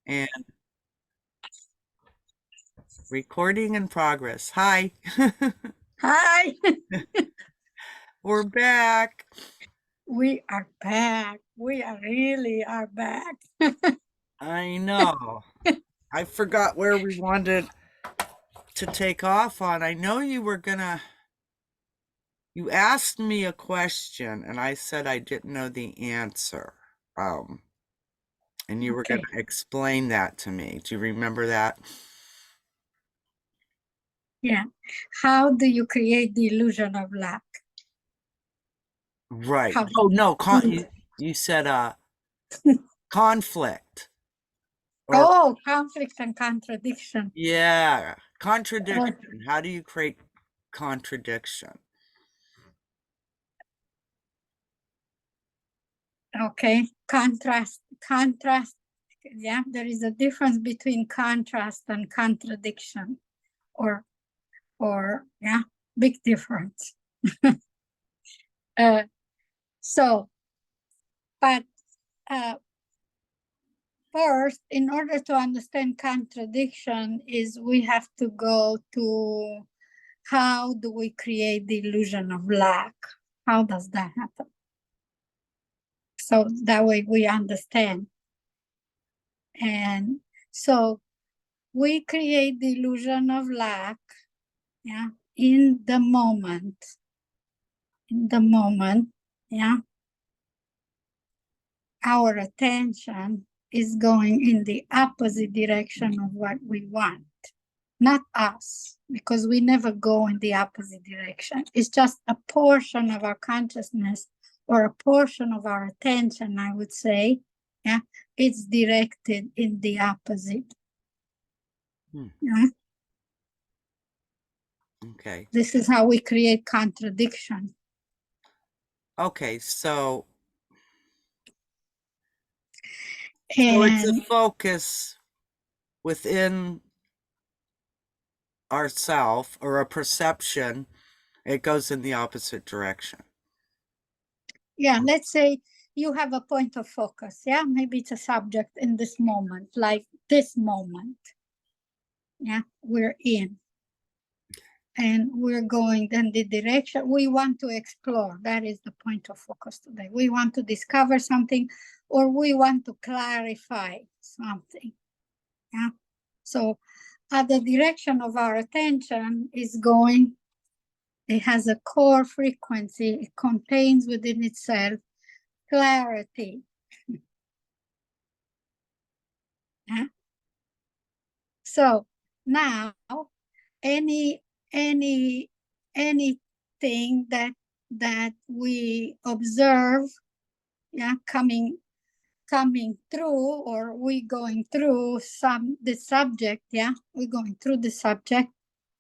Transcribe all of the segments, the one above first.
And recording in progress. Hi, Hi, we're back. we are back. We are really are back. I know. I forgot where we wanted to take off on. I know you asked me a question and I said I didn't know the answer. Um, and you were going Okay, to explain that to me. Do you remember that? yeah. How do you create the illusion of lack? Right. How? Oh, no, you said conflict or Oh, conflict and contradiction. yeah, Oh, contradiction. How do you create contradiction? okay, contrast. Yeah, there is a difference between contrast and contradiction, or yeah, big difference. uh, so, but uh, first, in order to understand contradiction, is we have to go to how do we create the illusion of lack? How does that happen? So that way we understand. And so we create the illusion of lack, yeah, in the moment. In the moment, yeah, our attention is going in the opposite direction of what we want. Not us, because we never go in the opposite direction. It's just a portion of our consciousness or a portion of our attention, I would say. Yeah, it's directed in the opposite. Yeah? Okay. This is how we create contradiction. Okay, so it's a And focus within ourself or a perception. It goes in the opposite direction. yeah, let's say you have a point of focus. Yeah, maybe it's a subject in this moment, like this moment. Yeah, we're in. And we're going in the direction we want to explore. That is the point of focus today. We want to discover something, or we want to clarify something. Yeah. So the direction of our attention is going, it has a core frequency. It contains within itself clarity. Yeah. So now any any anything that we observe, yeah, coming through, or we going through the subject, yeah, we're going through the subject,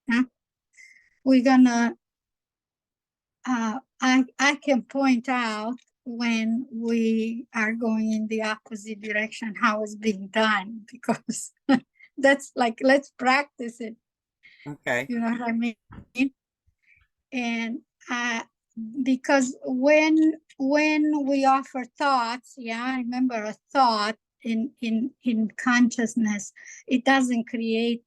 yeah, we're gonna I can point out when we are going in the opposite direction how it's being done, because that's like, let's practice it, Okay. you know what I mean? And because when we offer thoughts, yeah, remember, a thought in consciousness, it doesn't create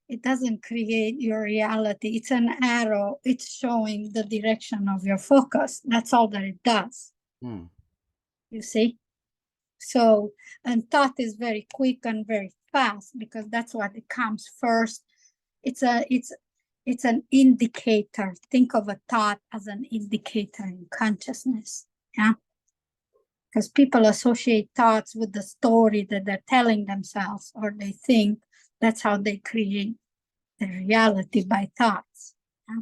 your reality. It's an arrow. It's showing the direction of your focus. That's all that it does. Hmm. You see? So, and thought is very quick and very fast, because that's what it comes first. It's an indicator. Think of a thought as an indicator in consciousness. Yeah. Because people associate thoughts with the story that they're telling themselves, or they think that's how they create the reality, by thoughts. Yeah?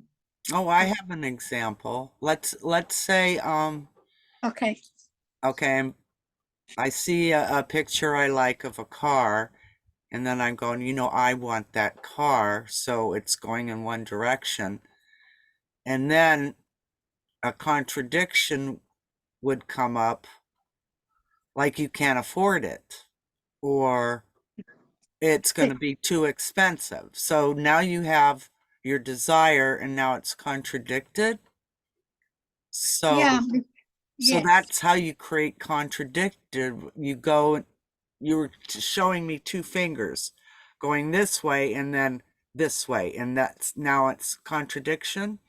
Oh, I have an example. Let's say Okay. okay, I see a picture I like of a car, and then I'm going, I want that car, so it's going in one direction. And then a contradiction would come up, like you can't afford it, or it's going to be too expensive. So now you have your desire and now it's contradicted. So Yeah. so Yes. that's how you create contradicted. You go you were showing me two fingers going this way and then this way, and that's now it's contradiction.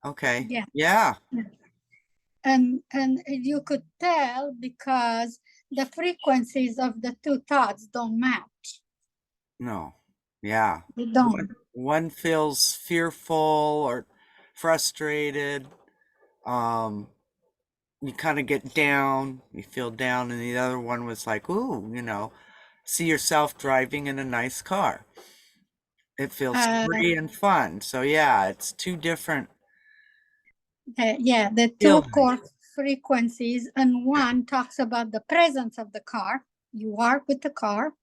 Okay. Yeah. Yeah. And you could tell because the frequencies of the two thoughts don't match. No. Yeah. They don't. One feels fearful or frustrated. Um, you kind of get down, you feel down, and the other one was like, ooh, see yourself driving in a nice car. It feels Uh, free and fun. So yeah, it's two different yeah, the two feelings. core frequencies, and one talks about the presence of the car. You are with the car.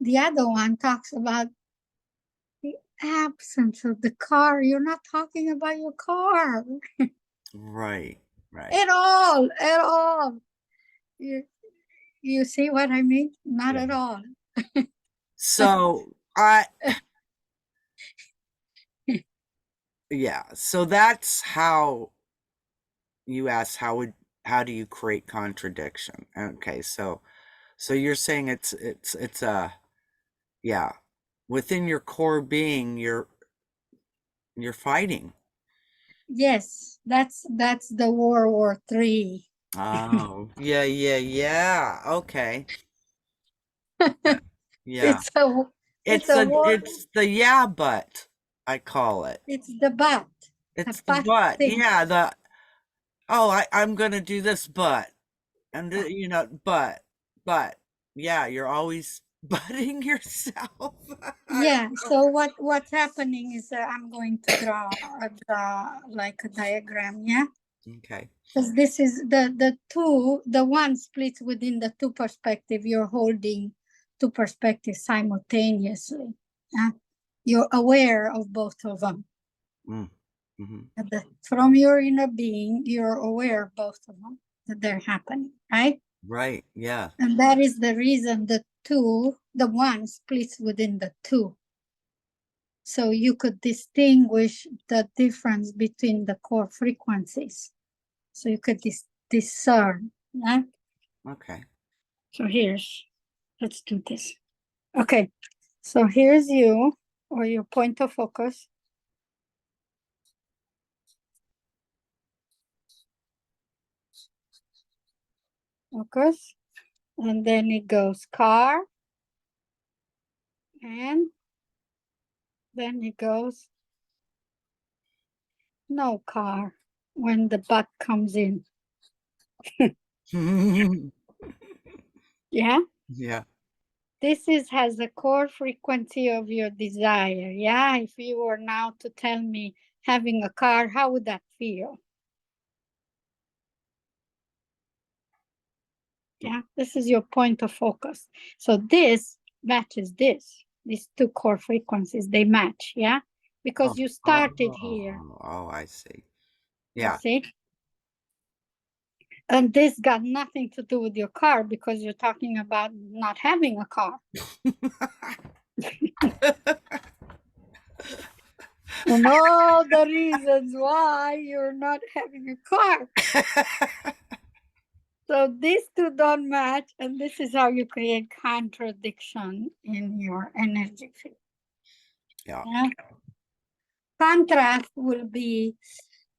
The other one talks about the absence of the car. You're not talking about your car Right, right. at all, at all. You, you see what I mean? Not Yeah. at all. So yeah, so that's how you asked how do you create contradiction? Okay, so you're saying it's a yeah, within your core being you're fighting. Yes, that's the World War III. Oh, yeah, yeah, yeah. Okay. Yeah. Yeah. It's a it's a war. It's the yeah but I call it. It's the but, the It's the but but. thing. Yeah, the oh, I'm gonna do this but and Yeah. but yeah, you're always butting yourself. I Yeah. don't know. So what's happening is I'm going to draw like a diagram. Yeah. Okay. Because this is the one splits within the two perspective. You're holding two perspectives simultaneously. Yeah. You're aware of both of them. Mm. Hmm. From your inner being, you're aware of both of them that they're happening, right? Right. Yeah. And that is the reason the one splits within the two. So you could distinguish the difference between the core frequencies. So you could discern. Yeah. Okay. So let's do this. Okay. So here's you, or your point of focus. Focus. And then it goes car. And then it goes no car when the butt comes in. Yeah. Yeah. This has a core frequency of your desire. Yeah. If you were now to tell me having a car, how would that feel? Yeah. This is your point of focus. So this matches this. These two core frequencies, they match. Yeah. Oh, Because you started here. oh, I see. You Yeah. see? And this got nothing to do with your car because you're talking about not having a car. And all the reasons why you're not having a car. So these two don't match, and this is how you create contradiction in your energy field. Yeah. Yeah? Contrast will be,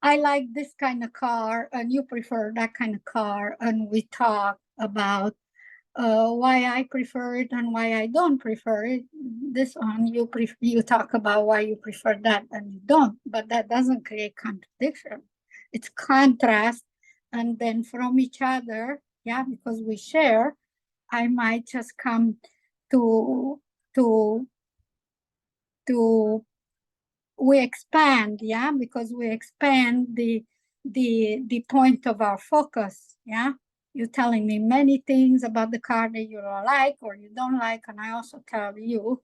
I like this kind of car, and you prefer that kind of car, and we talk about why I prefer it and why I don't prefer it. This one you talk about why you prefer that and you don't, but that doesn't create contradiction. It's contrast, and then from each other, yeah, because we share, I might just come to to to we expand, yeah, because we expand the point of our focus, yeah. You're telling me many things about the car that you don't like or you don't like, and I also tell you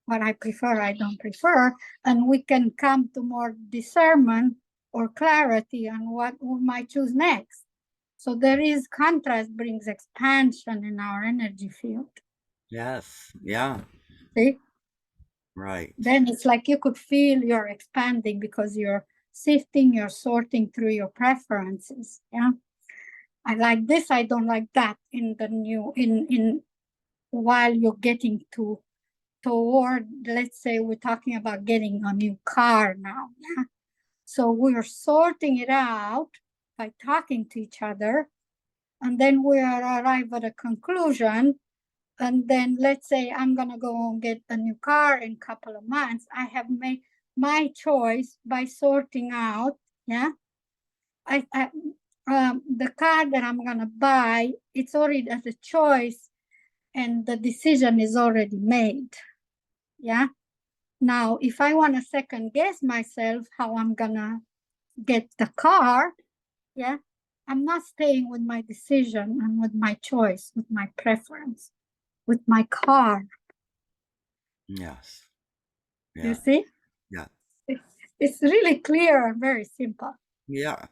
what I prefer, I don't prefer, and we can come to more discernment or clarity on what we might choose next. So there is contrast brings expansion in our energy field. Yes. Yeah. See? Right. Then it's like you could feel you're expanding because you're sifting, you're sorting through your preferences. Yeah. I like this, I don't like that in the new, in while you're getting toward, let's say we're talking about getting a new car now. Yeah? So we're sorting it out by talking to each other, and then we arrive at a conclusion. And then let's say I'm gonna go and get a new car in a couple of months. I have made my choice by sorting out, yeah. The car that I'm gonna buy, it's already as a choice, and the decision is already made, yeah. Now, if I want to second guess myself how I'm gonna get the car, yeah, I'm not staying with my decision and with my choice, with my preference, with my car. Yes. You Yeah. see? Yeah. It's really clear and very simple. Yeah.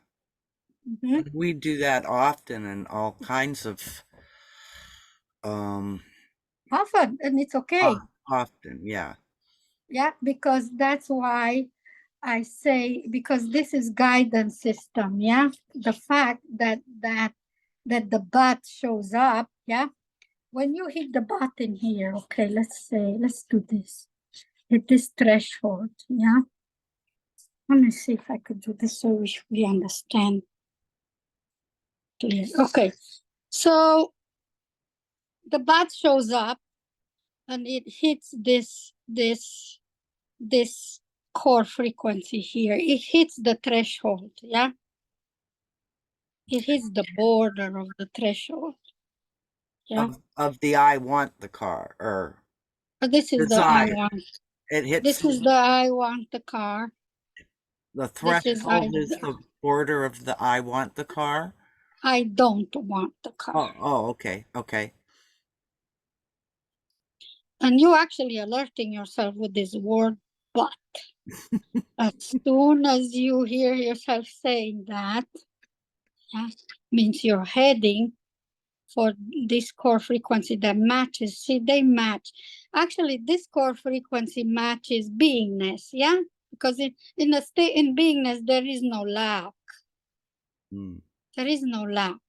Mhm. We do that often in all kinds of um Often, and it's okay. often, yeah. Yeah, because that's why I say, because this is guidance system, yeah. The fact that the bot shows up, yeah. When you hit the button here, okay, let's say, let's do this. Hit this threshold, yeah. Let me see if I could do this so we understand clear. Okay, so the bot shows up and it hits this core frequency here. It hits the threshold, yeah. It hits the border of the threshold, yeah. Of the I want the car or This is the I desire. want. It hits This is the I want the car. the This is threshold is the border of the I want the car. I don't want the car. Oh, okay, okay. And you actually alerting yourself with this word but. As soon as you hear yourself saying that, yeah, means you're heading for this core frequency that matches. See, they match. Actually, this core frequency matches beingness, yeah? Because in a state in beingness, there is no lack. Mm. There is no lack.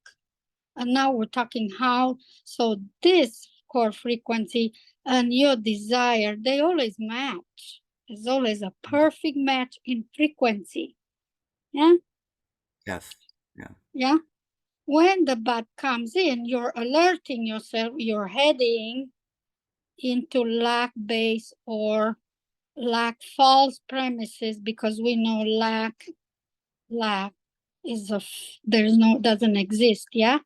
And now we're talking how, so this core frequency and your desire, they always match. There's always a perfect match in frequency. Yeah? Yes. Yeah. Yeah? When the bad comes in, you're alerting yourself, you're heading into lack base or lack false premises, because we know lack is there's no, doesn't exist, yeah?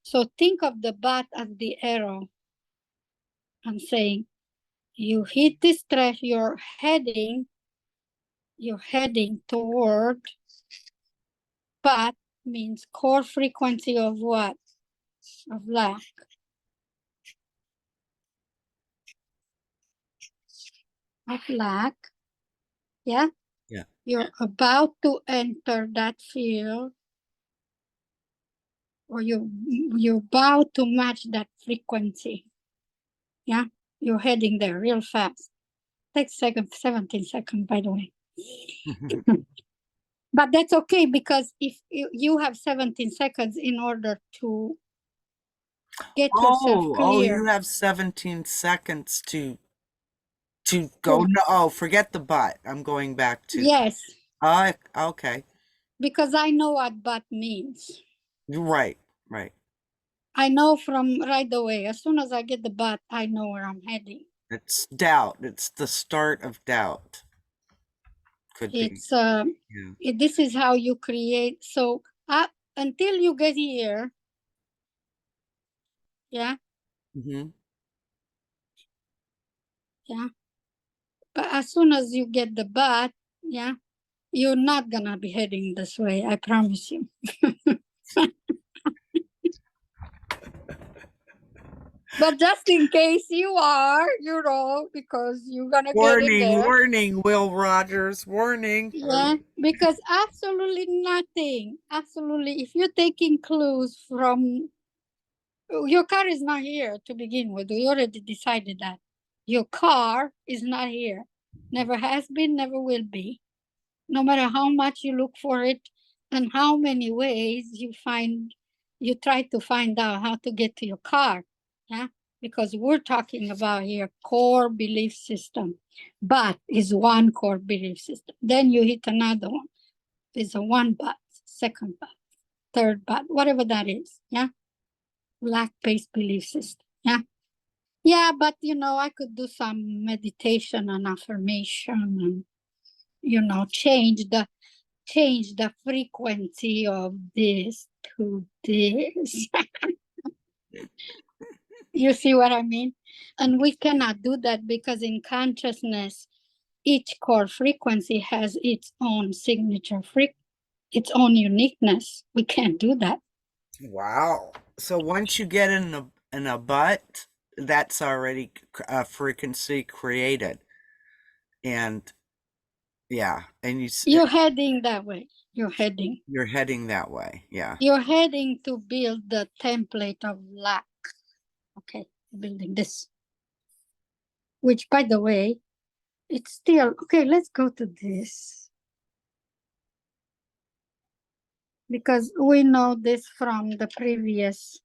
So think of the bat as the arrow. I'm saying you hit this trash, you're heading toward, bat means core frequency of what? Of lack. Of lack. Yeah? Yeah. You're about to enter that field, or you're about to match that frequency. Yeah? You're heading there real fast. Takes 17 seconds, by the way. But that's okay, because if you have 17 seconds in order to get yourself Oh, clear. you have 17 seconds to go. No, oh, forget the but. I'm going back to. Yes, Okay. because I know what but means. Right, right. I know from right away. As soon as I get the but, I know where I'm heading. It's doubt. It's the start of doubt. Could be. It's Yeah. this is how you create. So until you get here, yeah, Mm-hmm. yeah. But as soon as you get the but, yeah, you're not gonna be heading this way. I promise you. But just in case you are, because you're gonna get in Warning, there. warning, Will Rogers, warning. Yeah, because absolutely nothing. Absolutely, if you're taking clues from, your car is not here to begin with. We already decided that. Your car is not here. Never has been, never will be. No matter how much you look for it and how many ways you find you try to find out how to get to your car, yeah, because we're talking about here core belief system. But is one core belief system. Then you hit another one. Is a one but, second but, third but, whatever that is, yeah. Lack-based belief system, yeah. Yeah, but I could do some meditation and affirmation and change the frequency of this to this. You see what I mean? And we cannot do that because in consciousness, each core frequency has its own signature its own uniqueness. We can't do that. Wow. So once you get in a butt, that's already a frequency created. And yeah, and You're heading that way. You're heading. you're heading that way. Yeah. You're heading to build the template of lack. Okay, building this. Which, by the way, it's still okay. Let's go to this because we know this from the previous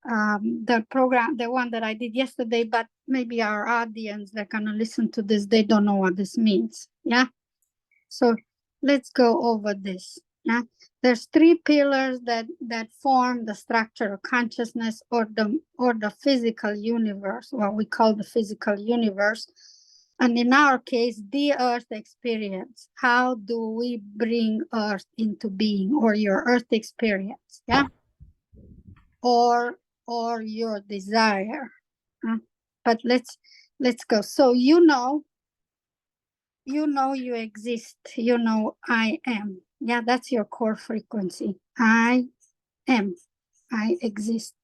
the program, the one that I did yesterday. But maybe our audience that gonna listen to this, they don't know what this means. Yeah. So let's go over this. Yeah. There's three pillars that form the structure of consciousness or the physical universe, what we call the physical universe. And in our case, the earth experience. How do we bring earth into being, or your earth experience? Yeah. Or your desire. But let's go. So you exist. I am. Yeah, that's your core frequency. I am. I exist.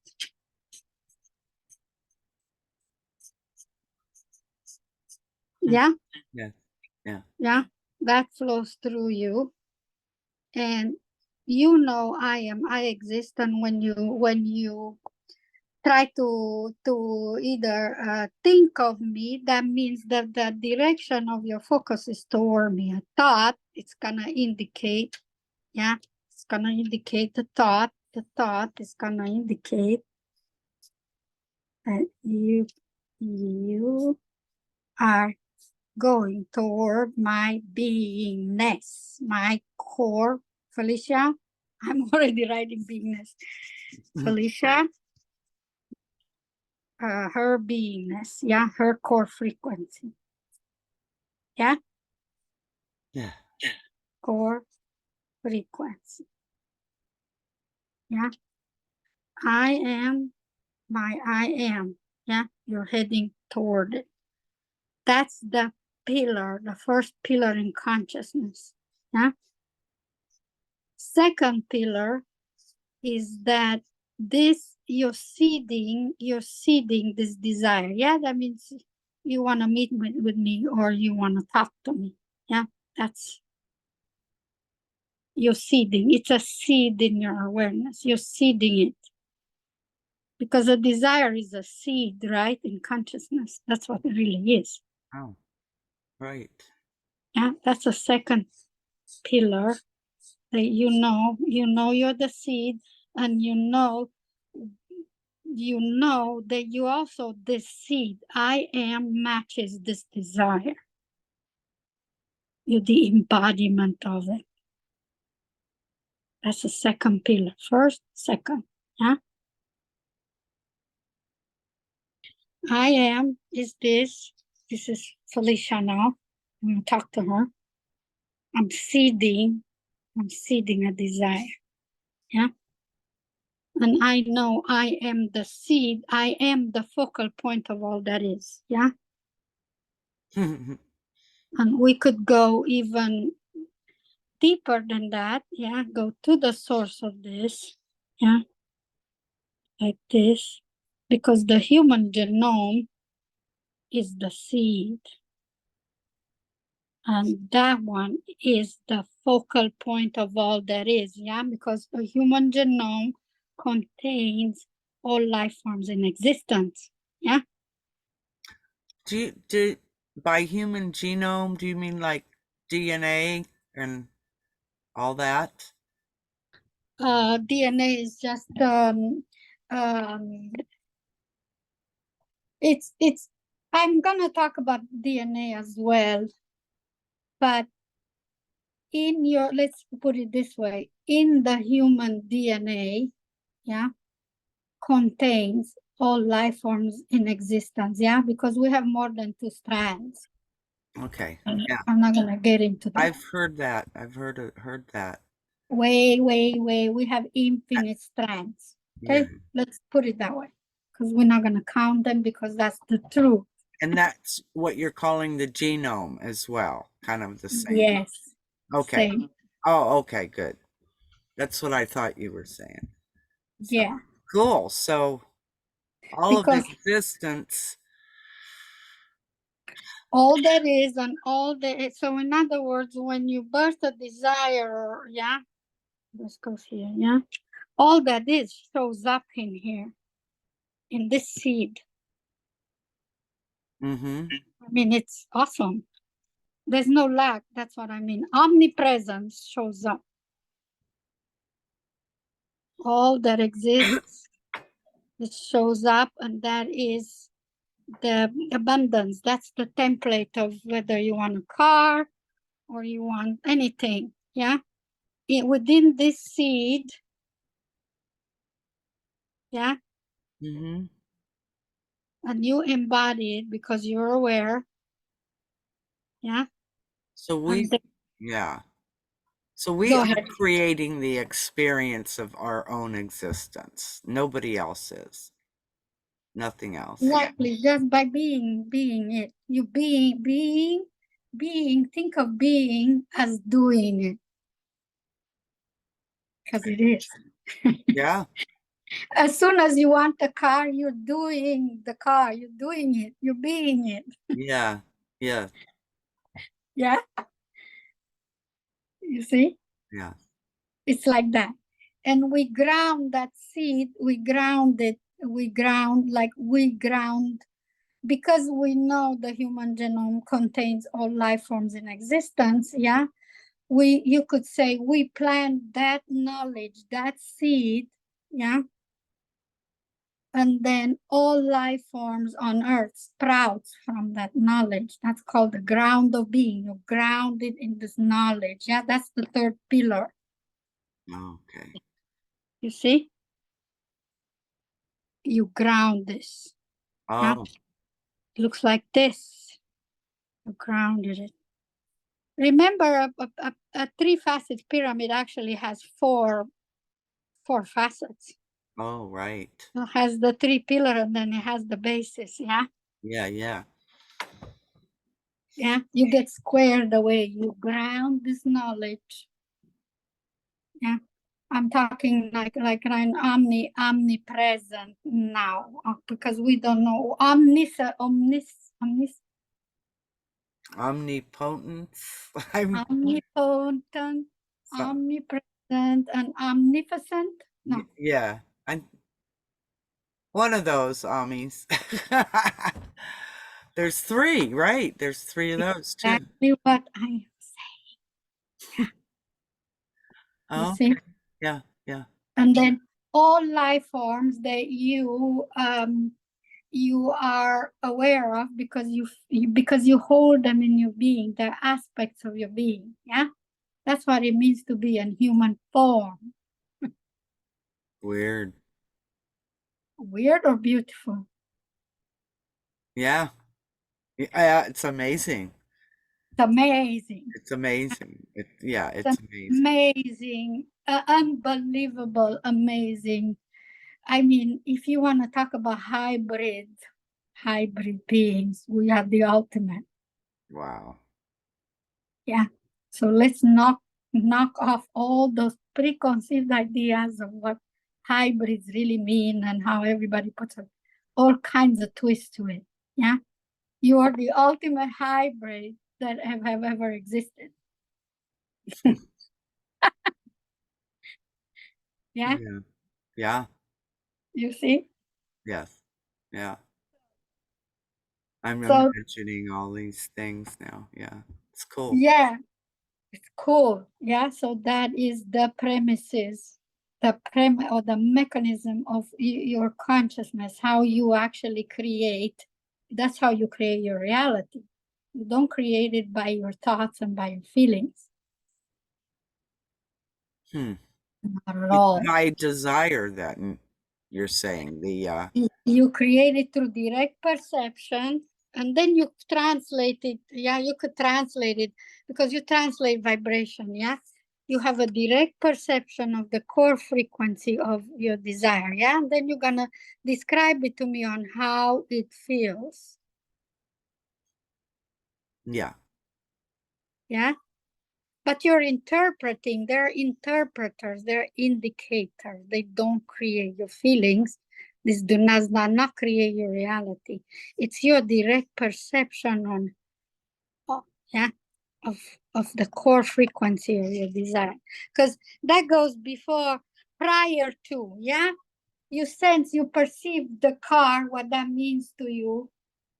Yeah. Yeah. Yeah. Yeah. That flows through you. And I am. I exist. And when you try to either think of me, that means that the direction of your focus is toward me. A thought, it's gonna indicate, yeah, it's gonna indicate the thought. The thought is gonna indicate that you are going toward my beingness, my core. Felicia, I'm already writing beingness. Felicia, her beingness, yeah, her core frequency, yeah, Yeah. core frequency, yeah. I am my I am, yeah. You're heading toward it. That's the pillar, the first pillar in consciousness, yeah. Second pillar is that you're seeding this desire, yeah. That means you want to meet with me, or you want to talk to me, yeah. That's you're seeding. It's a seed in your awareness. You're seeding it because a desire is a seed, right? In consciousness, that's what it really is. Oh, right. Yeah, that's a second pillar. That you're the seed, and you know that you also this seed. I am matches this desire. You're the embodiment of it. That's the second pillar. First, second. Yeah. I am is this. This is Felicia now. I'm going to talk to her. I'm seeding a desire. Yeah. And I know I am the seed. I am the focal point of all that is. Yeah. And we could go even deeper than that. Yeah. Go to the source of this. Yeah. Like this. Because the human genome is the seed. And that one is the focal point of all there is, yeah, because the human genome contains all life forms in existence, yeah. Do by human genome, do you mean like DNA and all that? DNA is just it's I'm gonna talk about DNA as well, but in your, let's put it this way, in the human DNA, yeah, contains all life forms in existence, yeah, because we have more than two strands. Okay. I'm Yeah. I'm not gonna get into that. I've heard that. I've heard that. Way, we have infinite strands. Yeah. Okay, let's put it that way, because we're not gonna count them because that's the truth. And that's what you're calling the genome as well, kind of the same. Yes, Okay. same. Oh, okay, good. That's what I thought you were saying. So Yeah, cool. So all of because existence. all that is and all that. So in other words, when you birth a desire, yeah, let's go here, yeah, all that is shows up in here, in this seed. Mm-hmm. I mean, it's awesome. There's no lack. That's what I mean. Omnipresence shows up. All that exists, it shows up, and that is the abundance. That's the template of whether you want a car or you want anything. Yeah. Within this seed, yeah, Mm-hmm. and you embody it because you're aware. Yeah. So And we, yeah. So we go are ahead. creating the experience of our own existence. Nobody else is. Nothing else. Exactly. Just by being it. You being, think of being as doing it, because it is. Yeah. As soon as you want a car, you're doing the car, you're doing it, you're being it. Yeah. Yeah. Yeah, you see, Yeah. it's like that. And we ground that seed, we ground it, we ground because we know the human genome contains all life forms in existence. Yeah, you could say we plant that knowledge, that seed. Yeah, and then all life forms on earth sprouts from that knowledge. That's called the ground of being. You're grounded in this knowledge. Yeah, that's the third pillar. Okay. You see, you ground this. Yeah, Oh. it looks like this. You grounded it. Remember, a three-facet pyramid actually has four facets. Oh, right. It has the three pillar, and then it has the basis. Yeah, Yeah, yeah. yeah. You get squared away. You ground this knowledge. Yeah, I'm talking like I'm omnipresent now, because we don't know Omnipotence. I'm omnipotent, some omnipresent, and omnificent. No, yeah. I'm one of those Amis. There's three, right? There's three of those too. exactly what I say. Yeah, you Oh, see, okay. Yeah, yeah. and then all life forms that you are aware of because because you hold them in your being. They're aspects of your being. Yeah, that's what it means to be in human form. Weird. Weird or beautiful? Yeah. Yeah, it's amazing. It's amazing. It's amazing. Yeah, It's it's amazing. amazing, unbelievable, amazing. I mean, if you want to talk about hybrid beings, we are the ultimate. Wow. Yeah. So let's knock off all those preconceived ideas of what hybrids really mean and how everybody puts all kinds of twists to it. Yeah. You are the ultimate hybrid that have ever existed. Yeah. Yeah. Yeah. You see? Yes. Yeah. I'm So imagining all these things now. Yeah. It's cool. yeah, it's cool. Yeah. So that is the premises. or the mechanism of your consciousness, how you actually create. That's how you create your reality. You don't create it by your thoughts and by your feelings. Hmm. Not at all. By desire, then you're saying the You create it through direct perception, and then you translate it. Yeah, you could translate it because you translate vibration. Yeah, you have a direct perception of the core frequency of your desire. Yeah, and then you're gonna describe it to me on how it feels. yeah. Yeah, but you're interpreting. They're interpreters. They're indicators. They don't create your feelings. This does not create your reality. It's your direct perception on, yeah, of the core frequency of your desire, because that goes before, prior to. Yeah, you sense, you perceive the car, what that means to you.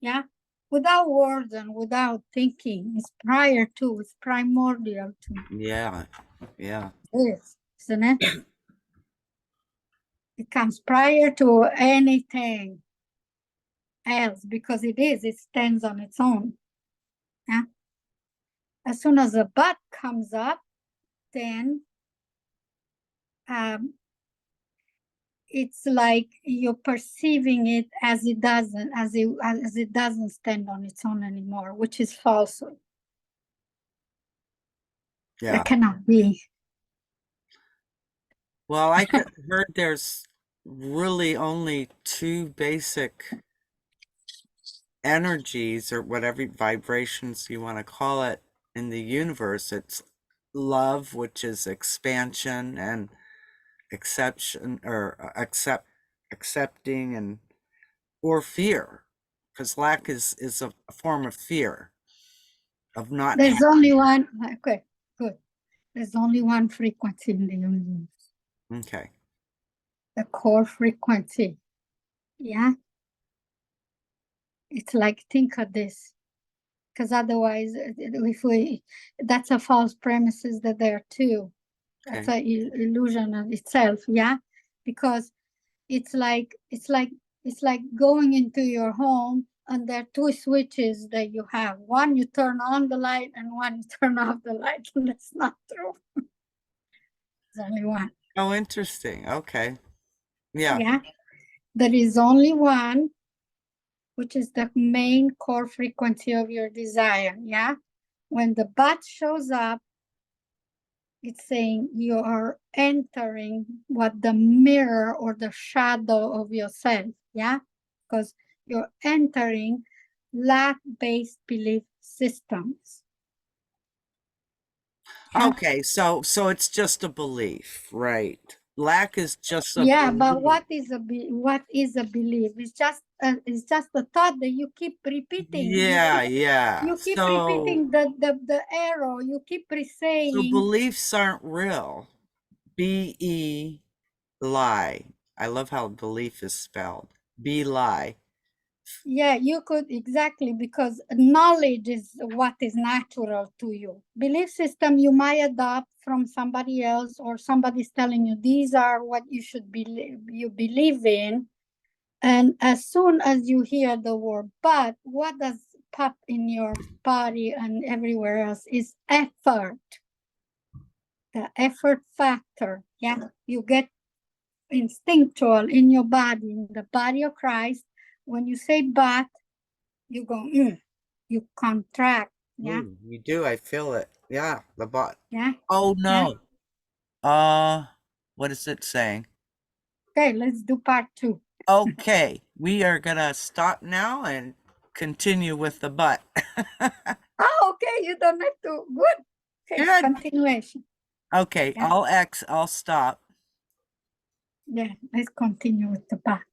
Yeah, without words and without thinking. It's prior to. It's primordial to. Yeah. Yeah. Yes, isn't it? It comes prior to anything else because it stands on its own. Yeah. As soon as a but comes up, then it's like you're perceiving it as it doesn't stand on its own anymore, which is falsehood. Yeah. That cannot be. Well, I heard there's really only two basic energies or whatever vibrations you want to call it in the universe. It's love, which is expansion and accepting and or fear, because lack is a form of fear of not There's only one. Okay, good. There's only one frequency in the universe. okay. The core frequency. Yeah. It's like, think of this, because otherwise, that's a false premises that there are two. That's Okay. an illusion of itself. Yeah, because it's like going into your home, and there are two switches that you have. One you turn on the light, and one you turn off the light. And that's not true. There's only one. Oh, interesting. Okay. Yeah. Yeah, there is only one, which is the main core frequency of your desire. Yeah, when the but shows up, it's saying you are entering what the mirror or the shadow of yourself. Yeah, because you're entering lack-based belief systems. Yeah? Okay, so it's just a belief, right? Lack is just a Yeah, but belief. what is a belief? It's just a thought that you keep repeating. Yeah. You keep repeating the arrow. You keep So saying. beliefs aren't real. B-E lie. I love how belief is spelled. Be lie. Yeah, you could, exactly, because knowledge is what is natural to you. Belief system you might adopt from somebody else, or somebody's telling you these are what you should believe, you believe in. And as soon as you hear the word but, what does pop in your body and everywhere else is effort. The effort factor. Yeah, you get instinctual in your body, in the body of Christ. When you say but, you go, you contract. Yeah. Ooh, you do. I feel it. Yeah, the bot. Yeah. Oh Yeah. no. What is it saying? Okay, let's do part 2. Okay, we are gonna stop now and continue with the butt. Oh, okay, you don't have to. Good. Okay, Good. continuation. Okay, Yeah. I'll stop. Yeah, let's continue with the back.